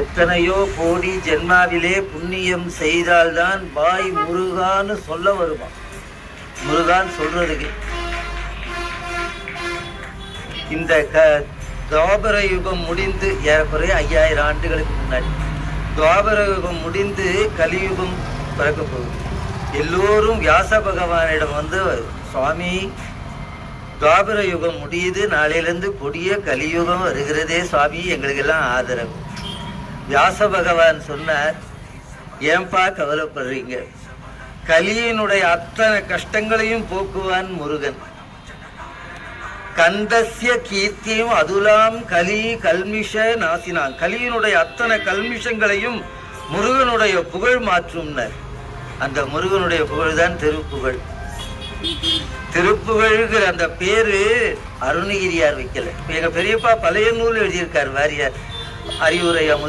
எத்தனையோ கோடி ஜென்மாவிலே புண்ணியம் செய்தால்தான் பாய் முருகான்னு சொல்ல வருமா. முருகான் சொல்றதுக்கு இந்த துவாபர யுகம் முடிந்து ஏறக்குறைய 5000 ஆண்டுகளுக்கு முன்னாடி துவாபர யுகம் முடிந்து கலியுகம் பிறக்க போகுது. எல்லோரும் வியாச பகவானிடம் வந்து, சுவாமி துவாபர யுகம் முடியுது, நாளையிலிருந்து கொடிய கலியுகம் வருகிறதே சுவாமி, எங்களுக்கெல்லாம் ஆதரவு. வியாச பகவான் சொன்னார், ஏன்பா கவலைப்படுறீங்க, கலியினுடைய அத்தனை கஷ்டங்களையும் போக்குவான் முருகன். கந்தசிய கீர்த்தியும் அதுலாம் கலி கல்மிஷ நாசினான். கலியினுடைய அத்தனை கல்மிஷங்களையும் முருகனுடைய புகழ் மாற்றும்னர். அந்த முருகனுடைய புகழ் தான் திருப்புகழ். திருப்புகழ்கிற அந்த பேரு அருணகிரியார் வைக்கல. எங்க பெரியப்பா பழைய நூல் எழுதியிருக்கார் வாரியார், அறிவுரை அமுது.